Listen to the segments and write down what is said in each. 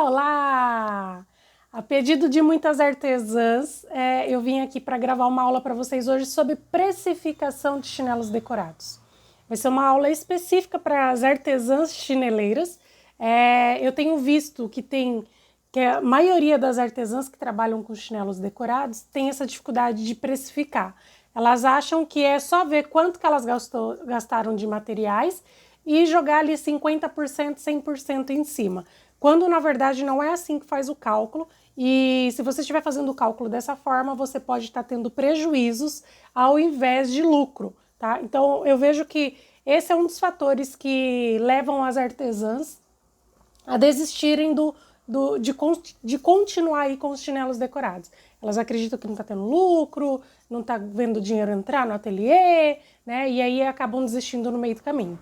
Olá! A pedido de muitas artesãs, eu vim aqui para gravar uma aula para vocês hoje sobre precificação de chinelos decorados. Vai ser uma aula específica para as artesãs chineleiras. Eu tenho visto que a maioria das artesãs que trabalham com chinelos decorados tem essa dificuldade de precificar. Elas acham que é só ver quanto que elas gastaram de materiais e jogar ali 50%, 100% em cima. Quando, na verdade, não é assim que faz o cálculo. E se você estiver fazendo o cálculo dessa forma, você pode estar tendo prejuízos ao invés de lucro, tá? Então, eu vejo que esse é um dos fatores que levam as artesãs a desistirem de continuar aí com os chinelos decorados. Elas acreditam que não está tendo lucro, não está vendo dinheiro entrar no ateliê, né? E aí acabam desistindo no meio do caminho.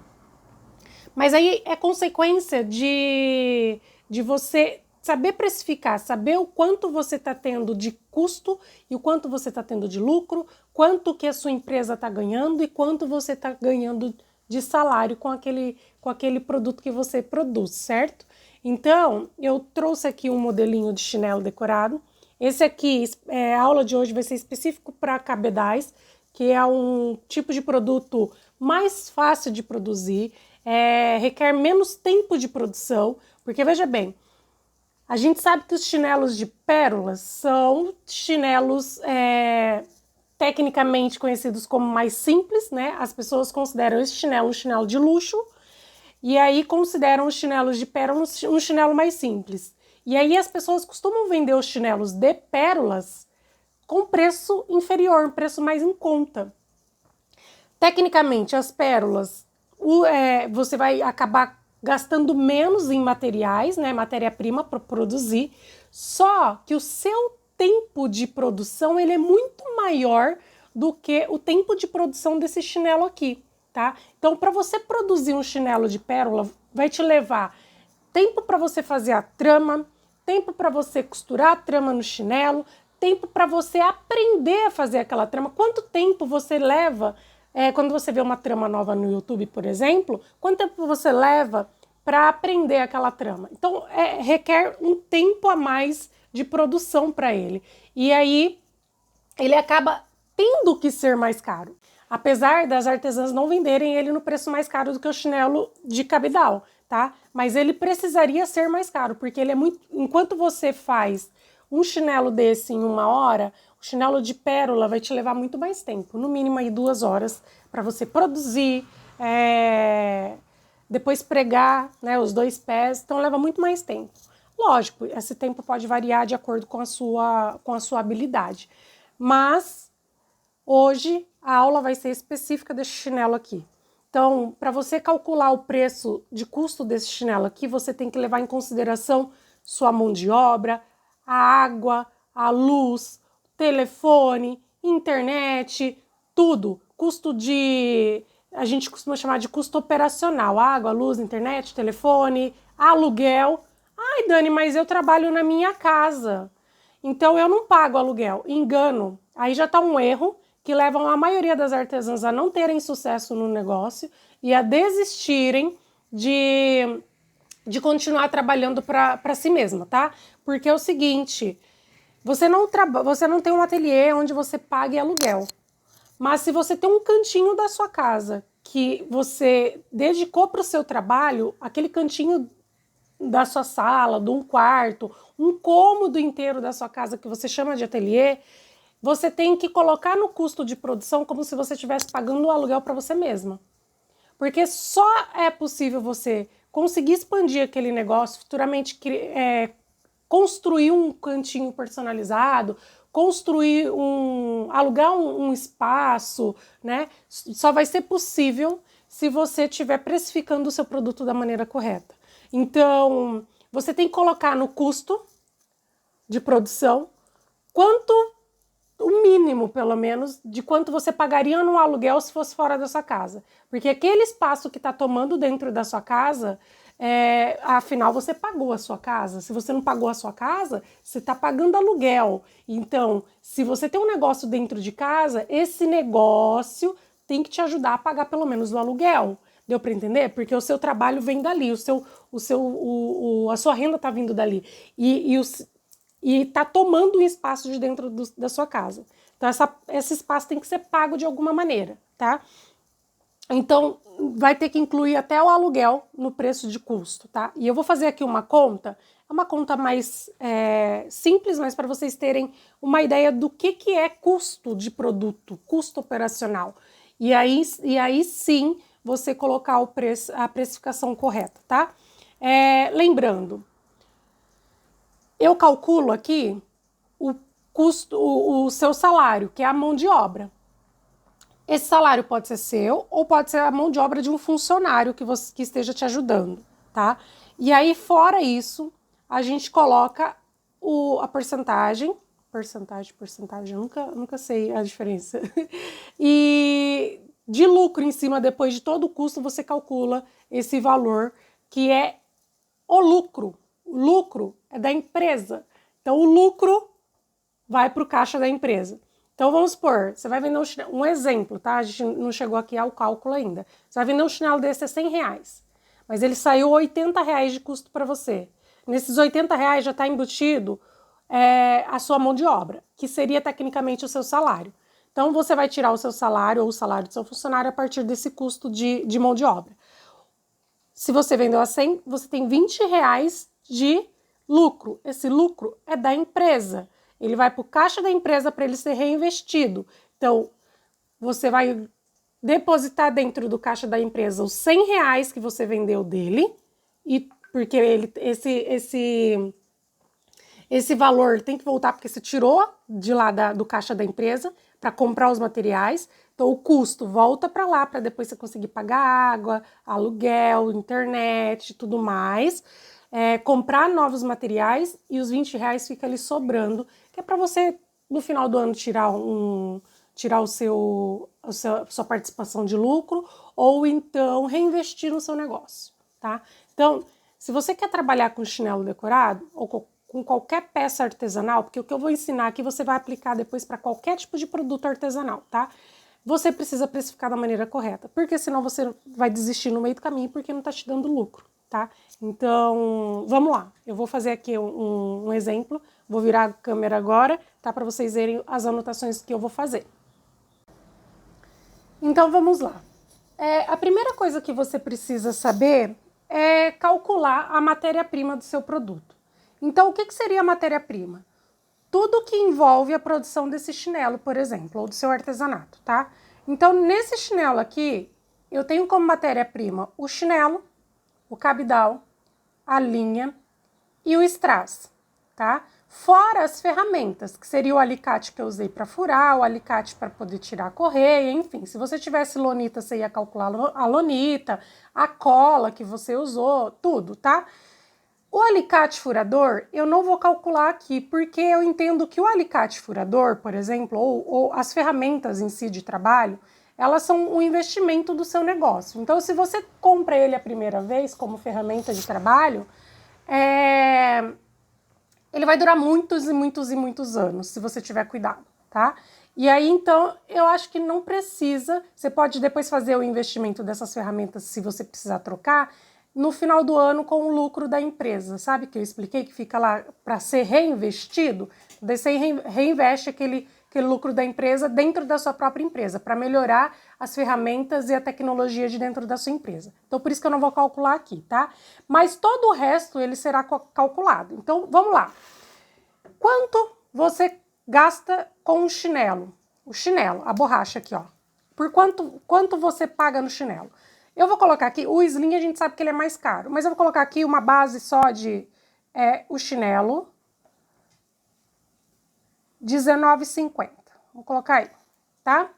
Mas aí é consequência de você saber precificar, saber o quanto você está tendo de custo e o quanto você está tendo de lucro, quanto que a sua empresa está ganhando e quanto você está ganhando de salário com aquele produto que você produz, certo? Então, eu trouxe aqui um modelinho de chinelo decorado. Esse aqui, a aula de hoje vai ser específico para cabedais, que é um tipo de produto mais fácil de produzir, requer menos tempo de produção, porque veja bem, a gente sabe que os chinelos de pérolas são chinelos tecnicamente conhecidos como mais simples, né? As pessoas consideram esse chinelo um chinelo de luxo e aí consideram os chinelos de pérolas um chinelo mais simples. E aí as pessoas costumam vender os chinelos de pérolas com preço inferior, um preço mais em conta. Tecnicamente, as pérolas, você vai acabar gastando menos em materiais, né, matéria-prima para produzir, só que o seu tempo de produção ele é muito maior do que o tempo de produção desse chinelo aqui, tá? Então, para você produzir um chinelo de pérola, vai te levar tempo para você fazer a trama, tempo para você costurar a trama no chinelo, tempo para você aprender a fazer aquela trama. Quanto tempo você leva quando você vê uma trama nova no YouTube, por exemplo, quanto tempo você leva para aprender aquela trama? Então, requer um tempo a mais de produção para ele. E aí, ele acaba tendo que ser mais caro. Apesar das artesãs não venderem ele no preço mais caro do que o chinelo de cabedal, tá? Mas ele precisaria ser mais caro, porque ele é muito... Enquanto você faz um chinelo desse em 1 hora, o chinelo de pérola vai te levar muito mais tempo, no mínimo aí 2 horas, para você produzir, depois pregar, né, os 2 pés, então leva muito mais tempo. Lógico, esse tempo pode variar de acordo com a sua habilidade, mas hoje a aula vai ser específica desse chinelo aqui. Então, para você calcular o preço de custo desse chinelo aqui, você tem que levar em consideração sua mão de obra, a água, a luz, telefone, internet, tudo. Custo a gente costuma chamar de custo operacional, água, luz, internet, telefone, aluguel. Ai, Dani, mas eu trabalho na minha casa, então eu não pago aluguel. Engano. Aí já está um erro que leva a maioria das artesãs a não terem sucesso no negócio e a desistirem de continuar trabalhando para si mesma, tá? Porque é o seguinte, você não tem um ateliê onde você pague aluguel, mas se você tem um cantinho da sua casa que você dedicou para o seu trabalho, aquele cantinho da sua sala, de um quarto, um cômodo inteiro da sua casa que você chama de ateliê, você tem que colocar no custo de produção como se você estivesse pagando o aluguel para você mesma. Porque só é possível você conseguir expandir aquele negócio, futuramente construir um cantinho personalizado, alugar um espaço, né? Só vai ser possível se você estiver precificando o seu produto da maneira correta. Então, você tem que colocar no custo de produção o mínimo, pelo menos, de quanto você pagaria no aluguel se fosse fora da sua casa. Porque aquele espaço que está tomando dentro da sua casa, afinal, você pagou a sua casa. Se você não pagou a sua casa, você está pagando aluguel. Então, se você tem um negócio dentro de casa, esse negócio tem que te ajudar a pagar pelo menos o aluguel, Deu para entender? Porque o seu trabalho vem dali, a sua renda está vindo dali. E está tomando um espaço de dentro da sua casa. Então, esse espaço tem que ser pago de alguma maneira, tá? Então, vai ter que incluir até o aluguel no preço de custo, tá? E eu vou fazer aqui uma conta, é uma conta mais simples, mas para vocês terem uma ideia do que é custo de produto, custo operacional. E aí sim, você colocar a precificação correta, tá? Lembrando, eu calculo aqui o custo, o seu salário, que é a mão de obra. Esse salário pode ser seu ou pode ser a mão de obra de um funcionário que esteja te ajudando, tá? E aí, fora isso, a gente coloca a porcentagem, eu nunca sei a diferença. E de lucro em cima, depois de todo o custo, você calcula esse valor que é o lucro. O lucro é da empresa. Então, o lucro vai para o caixa da empresa. Então, vamos supor, você vai vender um exemplo, tá? A gente não chegou aqui ao cálculo ainda. Você vai vender um chinelo desse a R$100, mas ele saiu R$80 de custo para você. Nesses R$80 já está embutido a sua mão de obra, que seria tecnicamente o seu salário. Então, você vai tirar o seu salário ou o salário do seu funcionário a partir desse custo de mão de obra. Se você vendeu a 100, você tem R$20 de lucro. Esse lucro é da empresa. Ele vai para o caixa da empresa para ele ser reinvestido. Então, você vai depositar dentro do caixa da empresa os R$100 que você vendeu dele, e porque esse valor tem que voltar porque você tirou de lá do caixa da empresa para comprar os materiais. Então, o custo volta para lá para depois você conseguir pagar água, aluguel, internet, tudo mais. Comprar novos materiais e os R$20 fica ali sobrando, que é para você, no final do ano, tirar a sua participação de lucro ou então reinvestir no seu negócio, tá? Então, se você quer trabalhar com chinelo decorado ou com qualquer peça artesanal, porque o que eu vou ensinar aqui você vai aplicar depois para qualquer tipo de produto artesanal, tá? Você precisa precificar da maneira correta, porque senão você vai desistir no meio do caminho porque não está te dando lucro, tá? Então, vamos lá. Eu vou fazer aqui um exemplo, vou virar a câmera agora, tá? Para vocês verem as anotações que eu vou fazer. Então, vamos lá. A primeira coisa que você precisa saber é calcular a matéria-prima do seu produto. Então, o que seria a matéria-prima? Tudo que envolve a produção desse chinelo, por exemplo, ou do seu artesanato, tá? Então, nesse chinelo aqui, eu tenho como matéria-prima o chinelo, o cabidal, a linha e o strass, tá? Fora as ferramentas, que seria o alicate que eu usei para furar, o alicate para poder tirar a correia, enfim. Se você tivesse lonita, você ia calcular a lonita, a cola que você usou, tudo, tá? O alicate furador, eu não vou calcular aqui, porque eu entendo que o alicate furador, por exemplo, ou as ferramentas em si de trabalho, elas são um investimento do seu negócio. Então, se você compra ele a primeira vez como ferramenta de trabalho, ele vai durar muitos e muitos e muitos anos, se você tiver cuidado, tá? E aí, então, eu acho que não precisa, você pode depois fazer o investimento dessas ferramentas, se você precisar trocar, no final do ano com o lucro da empresa, sabe? Que eu expliquei que fica lá para ser reinvestido, daí você reinveste aquele lucro da empresa dentro da sua própria empresa, para melhorar as ferramentas e a tecnologia de dentro da sua empresa. Então, por isso que eu não vou calcular aqui, tá? Mas todo o resto, ele será calculado. Então, vamos lá. Quanto você gasta com um chinelo? O chinelo, a borracha aqui, ó. Por quanto você paga no chinelo? Eu vou colocar aqui, o slim a gente sabe que ele é mais caro, mas eu vou colocar aqui uma base só de o chinelo, R$19,50. Vou colocar aí, tá?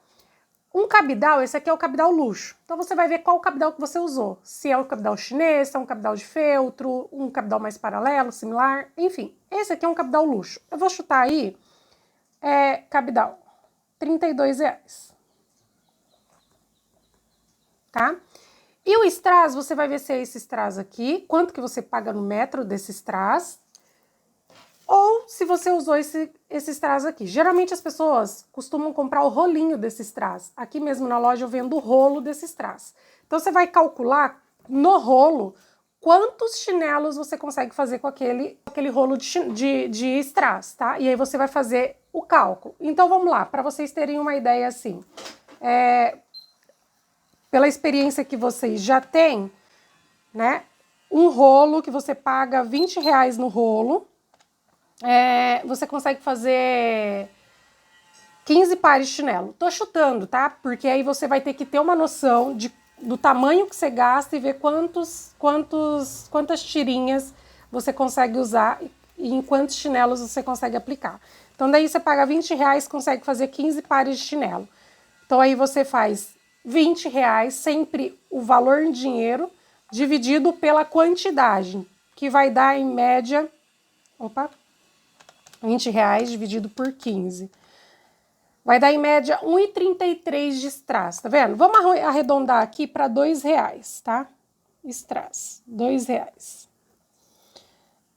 Um cabidal, esse aqui é o cabidal luxo. Então você vai ver qual o cabidal que você usou. Se é o cabidal chinês, se é um cabidal de feltro, um cabidal mais paralelo, similar, enfim. Esse aqui é um cabidal luxo. Eu vou chutar aí, cabidal, R$32. Tá? E o strass, você vai ver se é esse strass aqui, quanto que você paga no metro desse strass. ou se você usou esse strass aqui. Geralmente as pessoas costumam comprar o rolinho desse strass. Aqui mesmo na loja eu vendo o rolo desse strass. Então você vai calcular no rolo quantos chinelos você consegue fazer com aquele rolo de strass, tá? E aí você vai fazer o cálculo. Então vamos lá, para vocês terem uma ideia assim. Pela experiência que vocês já têm, né? Um rolo que você paga R$20 no rolo, você consegue fazer 15 pares de chinelo. Tô chutando, tá? Porque aí você vai ter que ter uma noção do tamanho que você gasta e ver quantas tirinhas você consegue usar e em quantos chinelos você consegue aplicar. Então daí você paga R$20, consegue fazer 15 pares de chinelo. Então aí você faz R$20, sempre o valor em dinheiro, dividido pela quantidade, que vai dar em média, R$20 dividido por 15. Vai dar em média 1,33 de strass, tá vendo? Vamos arredondar aqui para R$2, tá? Strass, R$2.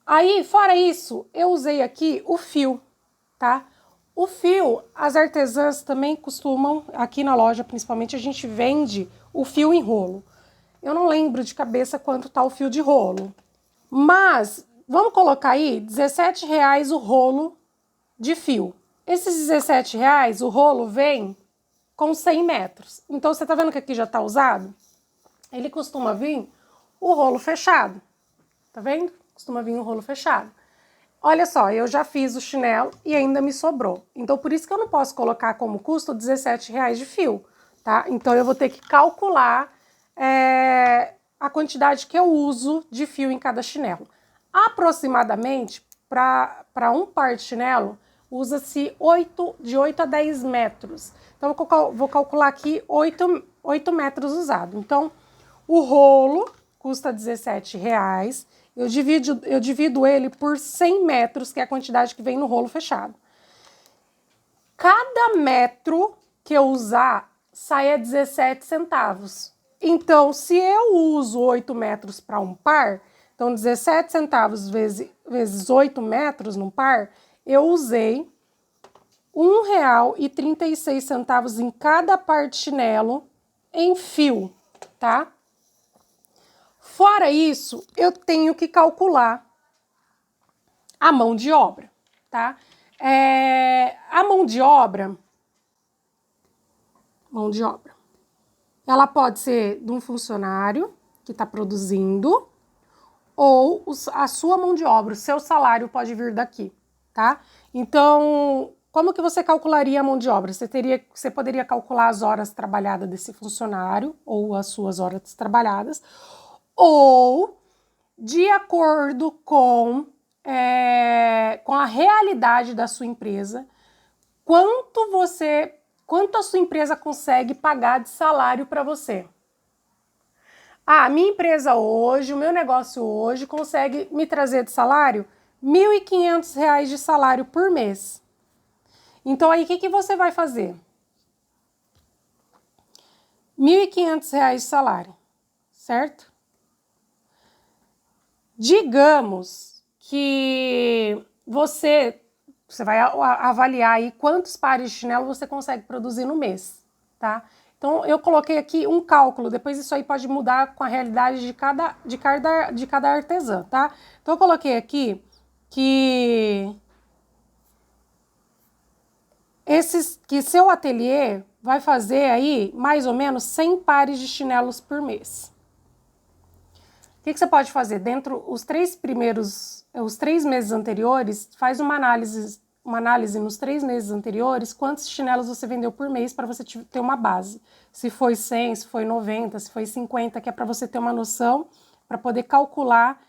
Aí, fora isso, eu usei aqui o fio, tá? O fio, as artesãs também costumam, aqui na loja principalmente, a gente vende o fio em rolo. Eu não lembro de cabeça quanto tá o fio de rolo, mas vamos colocar aí R$17 o rolo de fio. Esses R$17, o rolo vem com 100 metros. Então, você tá vendo que aqui já tá usado? Ele costuma vir o rolo fechado. Tá vendo? Costuma vir o rolo fechado. Olha só, eu já fiz o chinelo e ainda me sobrou. Então, por isso que eu não posso colocar como custo R$17 de fio, tá? Então, eu vou ter que calcular a quantidade que eu uso de fio em cada chinelo. Aproximadamente, para um par de chinelo, usa-se de 8 a 10 metros. Então, eu vou calcular aqui 8 metros usado. Então, o rolo custa R$17. Eu divido ele por 100 metros, que é a quantidade que vem no rolo fechado. Cada metro que eu usar, sai a 17 centavos. Então, se eu uso 8 metros para um par, então 17 centavos vezes 8 metros num par, eu usei R$1,36 em cada par de chinelo em fio, tá? Fora isso, eu tenho que calcular a mão de obra, tá? A mão de obra, ela pode ser de um funcionário que está produzindo ou a sua mão de obra, o seu salário pode vir daqui, tá? Então, como que você calcularia a mão de obra? Você poderia calcular as horas trabalhadas desse funcionário ou as suas horas trabalhadas, ou de acordo com a realidade da sua empresa, quanto a sua empresa consegue pagar de salário para você. A minha empresa hoje, o meu negócio hoje consegue me trazer de salário R$1.500 de salário por mês. Então aí o que você vai fazer? R$1.500 de salário, certo? Digamos que você vai avaliar aí quantos pares de chinelo você consegue produzir no mês, tá? Então, eu coloquei aqui um cálculo, depois isso aí pode mudar com a realidade de cada artesã, tá? Então, eu coloquei aqui que seu ateliê vai fazer aí mais ou menos 100 pares de chinelos por mês. O que você pode fazer? Dentro os 3 meses anteriores, faz uma análise nos 3 meses anteriores, quantos chinelos você vendeu por mês para você ter uma base. Se foi 100, se foi 90, se foi 50, que é para você ter uma noção, para poder calcular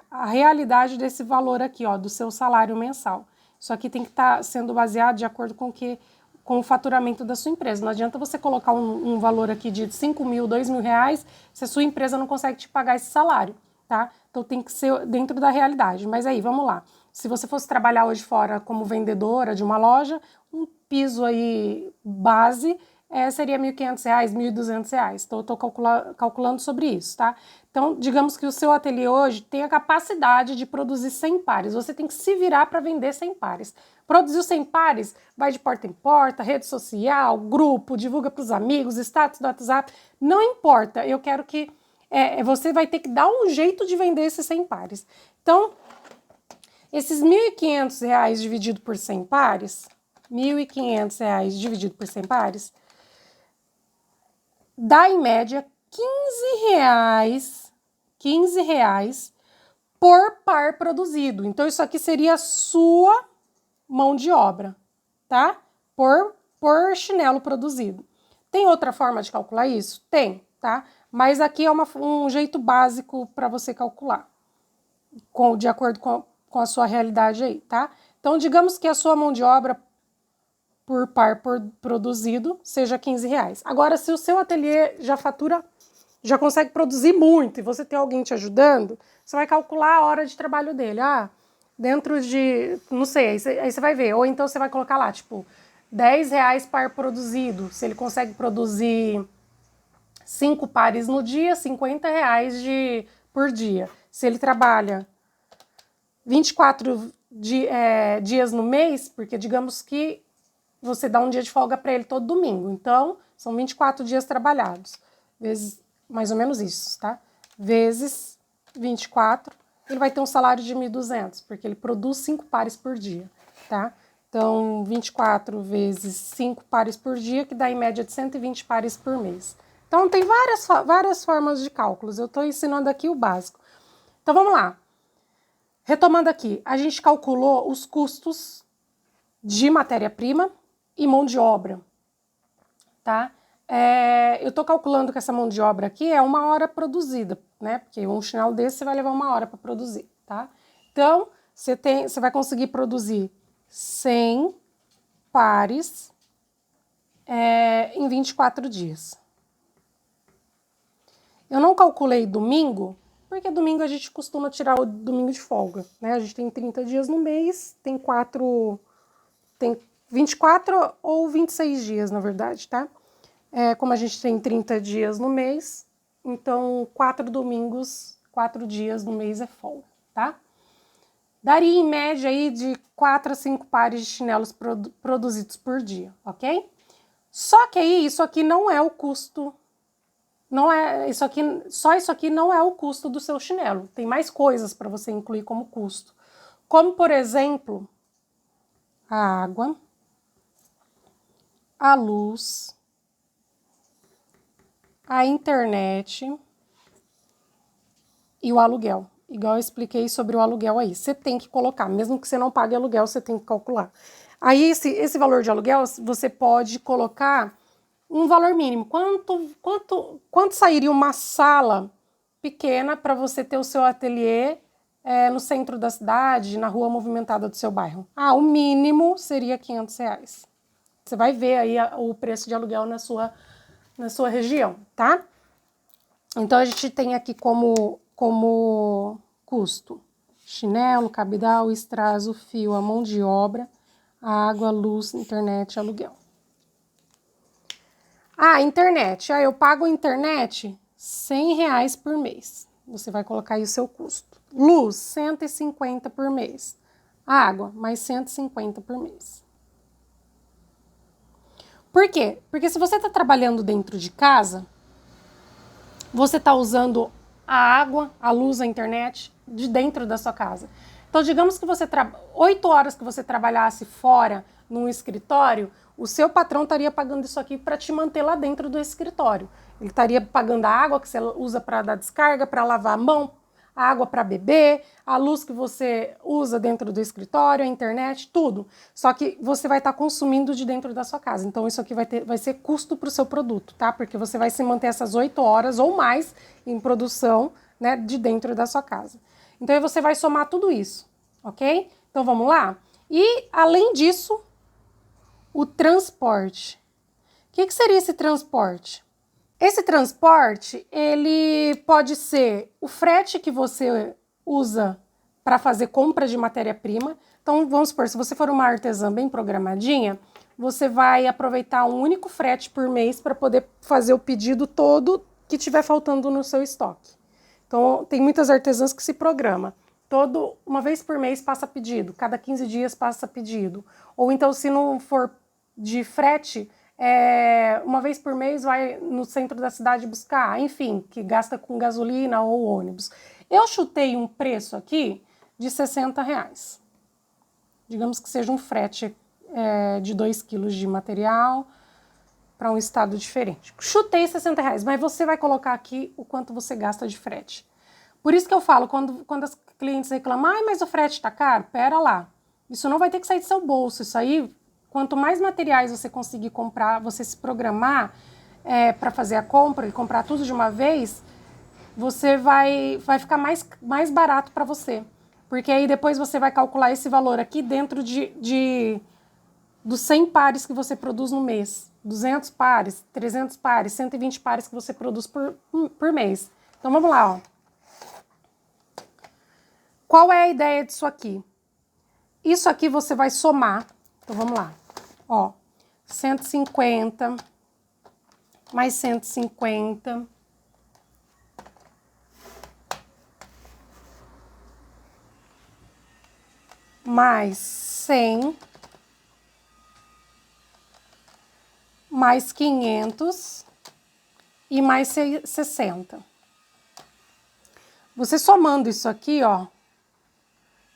a realidade desse valor aqui, ó, do seu salário mensal. Isso aqui tem que estar sendo baseado de acordo com o faturamento da sua empresa. Não adianta você colocar um valor aqui de 5 mil, 2 mil reais, se a sua empresa não consegue te pagar esse salário, tá? Então tem que ser dentro da realidade. Mas aí, vamos lá. Se você fosse trabalhar hoje fora como vendedora de uma loja, um piso aí base seria R$ 1.500, R$ 1.200. Então, eu estou calculando sobre isso, tá? Então, digamos que o seu ateliê hoje tem a capacidade de produzir 100 pares. Você tem que se virar para vender 100 pares. Produziu 100 pares, vai de porta em porta, rede social, grupo, divulga para os amigos, status do WhatsApp. Não importa, eu quero que... você vai ter que dar um jeito de vender esses 100 pares. Então, esses R$ 1.500 dividido por 100 pares, R$ 1.500 dividido por 100 pares, dá em média R$ 15 por par produzido. Então, isso aqui seria a sua mão de obra, tá? Por chinelo produzido. Tem outra forma de calcular isso? Tem, tá? Mas aqui é um jeito básico para você calcular, de acordo com a sua realidade aí, tá? Então, digamos que a sua mão de obra por par produzido seja R$ 15. Agora, se o seu ateliê já consegue produzir muito e você tem alguém te ajudando, você vai calcular a hora de trabalho dele. Dentro de, não sei, aí você vai ver. Ou então você vai colocar lá, tipo, R$ 10 par produzido. Se ele consegue produzir 5 pares no dia, R$ 50 por dia. Se ele trabalha 24 dias no mês, porque digamos que você dá um dia de folga para ele todo domingo. Então, são 24 dias trabalhados. Vezes, mais ou menos isso, tá? Vezes 24, ele vai ter um salário de 1.200, porque ele produz 5 pares por dia, tá? Então, 24 vezes 5 pares por dia, que dá em média de 120 pares por mês. Então, tem várias formas de cálculos. Eu estou ensinando aqui o básico. Então, vamos lá. Retomando aqui, a gente calculou os custos de matéria-prima e mão de obra, tá? Eu estou calculando que essa mão de obra aqui é 1 hora produzida, né? Porque um chinelo desse você vai levar 1 hora para produzir, tá? Então, você vai conseguir produzir 100 pares em 24 dias. Eu não calculei domingo, porque domingo a gente costuma tirar o domingo de folga, né? A gente tem 30 dias no mês, tem 24 ou 26 dias, na verdade, tá? Como a gente tem 30 dias no mês, então 4 dias no mês é folga, tá? Daria em média aí de 4 a 5 pares de chinelos produzidos por dia, ok? Só que aí isso aqui não é o custo, só isso aqui não é o custo do seu chinelo. Tem mais coisas para você incluir como custo. Como, por exemplo, a água, a luz, a internet e o aluguel. Igual eu expliquei sobre o aluguel aí. Você tem que colocar, mesmo que você não pague aluguel, você tem que calcular. Aí esse valor de aluguel, você pode colocar um valor mínimo. Quanto sairia uma sala pequena para você ter o seu ateliê no centro da cidade, na rua movimentada do seu bairro? O mínimo seria R$ 500. Você vai ver aí o preço de aluguel na sua região, tá? Então, a gente tem aqui como custo chinelo, cabedal, estrazo, fio, a mão de obra, a água, luz, internet, aluguel. Internet. Eu pago a internet R$ 100 por mês. Você vai colocar aí o seu custo. Luz, 150 por mês. Água, mais 150 por mês. Por quê? Porque se você está trabalhando dentro de casa, você está usando a água, a luz, a internet de dentro da sua casa. Então, digamos que 8 horas que você trabalhasse fora num escritório, o seu patrão estaria pagando isso aqui para te manter lá dentro do escritório. Ele estaria pagando a água que você usa para dar descarga, para lavar a mão, a água para beber, a luz que você usa dentro do escritório, a internet, tudo. Só que você vai estar consumindo de dentro da sua casa. Então, isso aqui vai ser custo para o seu produto, tá? Porque você vai se manter essas 8 horas ou mais em produção, né, de dentro da sua casa. Então, aí você vai somar tudo isso, ok? Então, vamos lá? E, além disso, o transporte. O que seria esse transporte? Esse transporte, ele pode ser o frete que você usa para fazer compra de matéria-prima. Então, vamos supor, se você for uma artesã bem programadinha, você vai aproveitar um único frete por mês para poder fazer o pedido todo que tiver faltando no seu estoque. Então, tem muitas artesãs que se programam. Uma vez por mês passa pedido, cada 15 dias passa pedido. Ou então, se não for de frete, uma vez por mês vai no centro da cidade buscar, enfim, que gasta com gasolina ou ônibus. Eu chutei um preço aqui de R$60. Digamos que seja um frete de 2 quilos de material para um estado diferente. Chutei R$60, mas você vai colocar aqui o quanto você gasta de frete. Por isso que eu falo, quando as clientes reclamam, mas o frete está caro, pera lá. Isso não vai ter que sair do seu bolso. Isso aí, quanto mais materiais você conseguir comprar, você se programar para fazer a compra e comprar tudo de uma vez, você vai ficar mais barato para você. Porque aí depois você vai calcular esse valor aqui dentro dos 100 pares que você produz no mês. 200 pares, 300 pares, 120 pares que você produz por mês. Então, vamos lá, ó. Qual é a ideia disso aqui? Isso aqui você vai somar. Então, vamos lá. Ó, 150, mais 150. Mais 100. Mais 500 e mais 60. Você somando isso aqui, ó,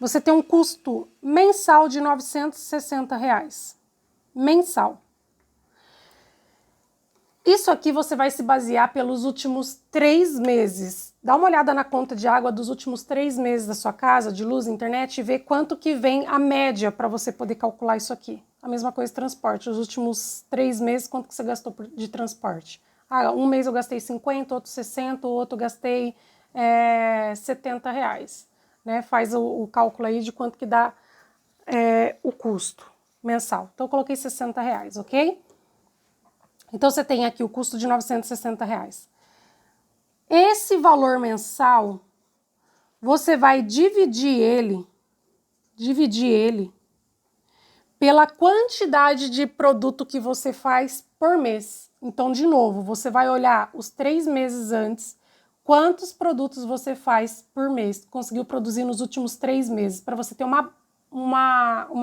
você tem um custo mensal de R$960. Mensal. Isso aqui você vai se basear pelos últimos 3 meses. Dá uma olhada na conta de água dos últimos 3 meses da sua casa, de luz, internet, e vê quanto que vem a média para você poder calcular isso aqui. A mesma coisa transporte. Os últimos 3 meses, quanto que você gastou de transporte? Um mês eu gastei 50, outro 60, outro gastei R$70. Né? Faz o cálculo aí de quanto que dá o custo mensal. Então, eu coloquei R$60, ok? Então, você tem aqui o custo de R$960. Esse valor mensal, você vai dividir ele pela quantidade de produto que você faz por mês. Então, de novo, você vai olhar os 3 meses antes, quantos produtos você faz por mês, conseguiu produzir nos últimos 3 meses, para você ter uma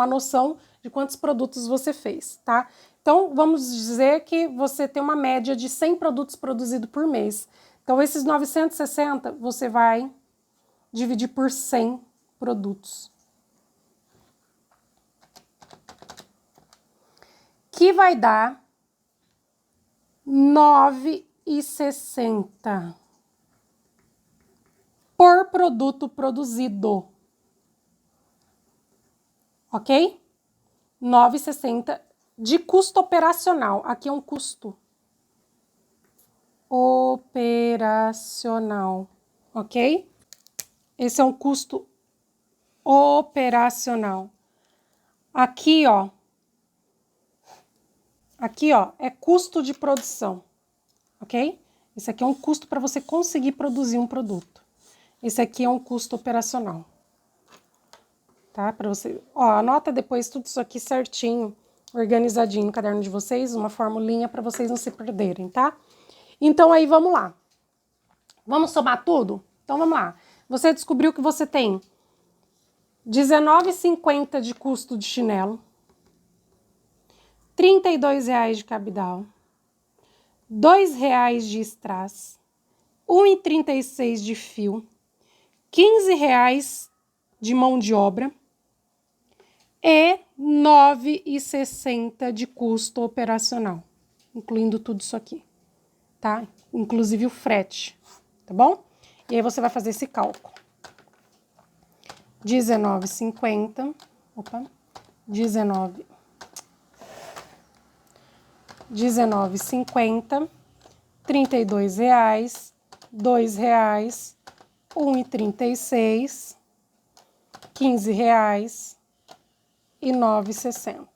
noção de quantos produtos você fez, tá? Então, vamos dizer que você tem uma média de 100 produtos produzidos por mês. Então, esses 960 você vai dividir por 100 produtos. Que vai dar R$9,60 por produto produzido. Ok? R$9,60 de custo operacional. Aqui é um custo operacional, ok? Esse é um custo operacional. Aqui, ó, é custo de produção, ok? Esse aqui é um custo para você conseguir produzir um produto. Esse aqui é um custo operacional. Tá? Para você, ó, anota depois tudo isso aqui certinho, organizadinho no caderno de vocês, uma formulinha para vocês não se perderem, tá? Então, aí, vamos lá. Vamos somar tudo? Então, vamos lá. Você descobriu que você tem R$19,50 de custo de chinelo, R$32 de cabidal, R$2 de strass, R$1,36 de fio, R$15 de mão de obra e R$9,60 de custo operacional, incluindo tudo isso aqui, tá? Inclusive o frete, tá bom? E aí você vai fazer esse cálculo. R$19,50, opa, R$19,50, R$32, R$2, R$1,36, R$15 e R$9,60.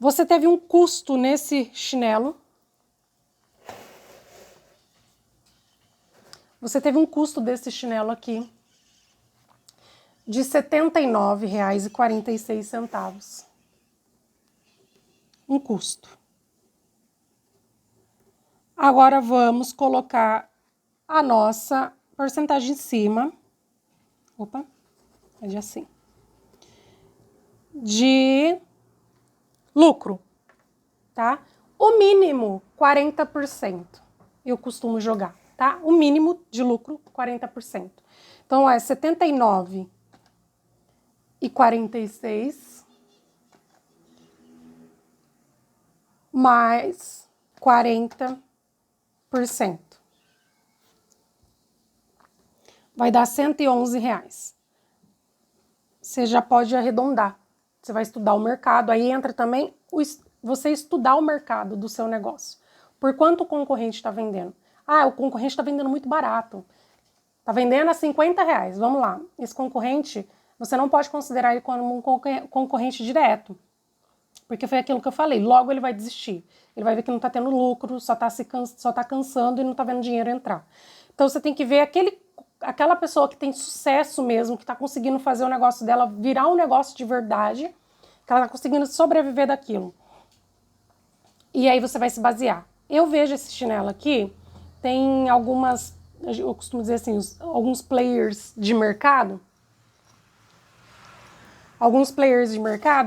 Você teve um custo nesse chinelo. Você teve um custo desse chinelo aqui de R$79,46. um custo. Agora vamos colocar a nossa porcentagem em cima. Opa, é de assim. De lucro, tá? O mínimo, 40%. Eu costumo jogar, tá? O mínimo de lucro, 40%. Então, é 79,46 mais 40%. Vai dar R$111. Você já pode arredondar. Você vai estudar o mercado. Aí entra também você estudar o mercado do seu negócio. Por quanto o concorrente está vendendo? Ah, o concorrente está vendendo muito barato. Está vendendo a R$50. Vamos lá. Esse concorrente, você não pode considerar ele como um concorrente direto. Porque foi aquilo que eu falei. Logo ele vai desistir. Ele vai ver que não está tendo lucro, só está cansando e não está vendo dinheiro entrar. Então você tem que ver aquela pessoa que tem sucesso mesmo, que está conseguindo fazer o negócio dela virar um negócio de verdade, que ela está conseguindo sobreviver daquilo. E aí você vai se basear. Eu vejo esse chinelo aqui, tem algumas, eu costumo dizer assim, alguns players de mercado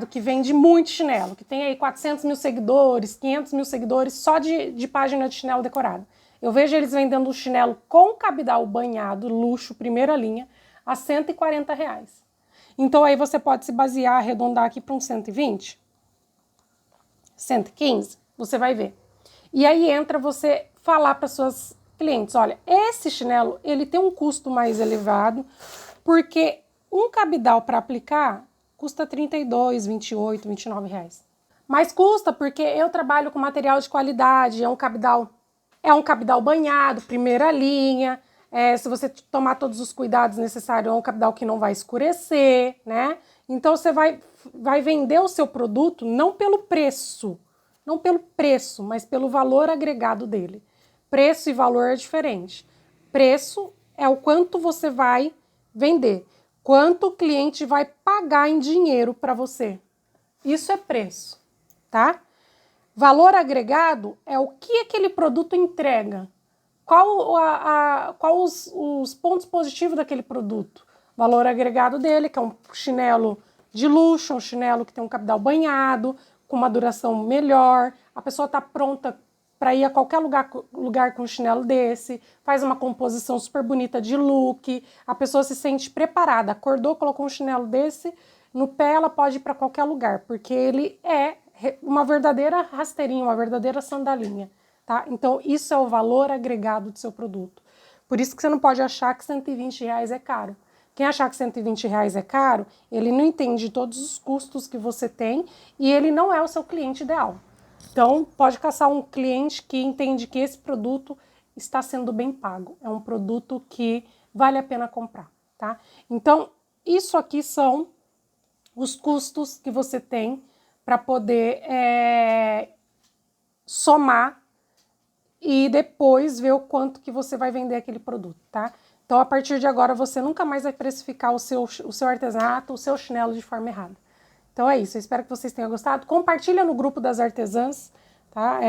que vendem muito chinelo, que tem aí 400 mil seguidores, 500 mil seguidores só de página de chinelo decorado. Eu vejo eles vendendo um chinelo com cabedal banhado, luxo, primeira linha, a R$140. Então aí você pode se basear, arredondar aqui para uns 120, 115, você vai ver. E aí entra você falar para suas clientes, olha, esse chinelo, ele tem um custo mais elevado, porque um cabedal para aplicar custa R$32, R$28, R$29. Mas custa porque eu trabalho com material de qualidade, é um cabedal banhado, primeira linha, se você tomar todos os cuidados necessários, é um cabedal que não vai escurecer, né? Então você vai vender o seu produto não pelo preço, mas pelo valor agregado dele. Preço e valor é diferente. Preço é o quanto você vai vender, quanto o cliente vai pagar em dinheiro para você. Isso é preço, tá? Valor agregado é o que aquele produto entrega. Qual os pontos positivos daquele produto? Valor agregado dele, que é um chinelo de luxo, um chinelo que tem um cabedal banhado, com uma duração melhor. A pessoa está pronta para ir a qualquer lugar com um chinelo desse, faz uma composição super bonita de look, a pessoa se sente preparada, acordou, colocou um chinelo desse, no pé ela pode ir para qualquer lugar, porque ele é uma verdadeira rasteirinha, uma verdadeira sandalinha, tá? Então, isso é o valor agregado do seu produto. Por isso que você não pode achar que R$120 é caro. Quem achar que R$120 é caro, ele não entende todos os custos que você tem e ele não é o seu cliente ideal. Então, pode caçar um cliente que entende que esse produto está sendo bem pago. É um produto que vale a pena comprar, tá? Então, isso aqui são os custos que você tem para poder somar e depois ver o quanto que você vai vender aquele produto, tá? Então, a partir de agora, você nunca mais vai precificar o seu artesanato, o seu chinelo de forma errada. Então é isso, eu espero que vocês tenham gostado. Compartilha no grupo das artesãs, tá?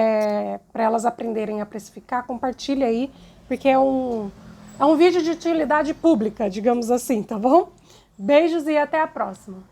Para elas aprenderem a precificar, compartilha aí, porque é um vídeo de utilidade pública, digamos assim, tá bom? Beijos e até a próxima!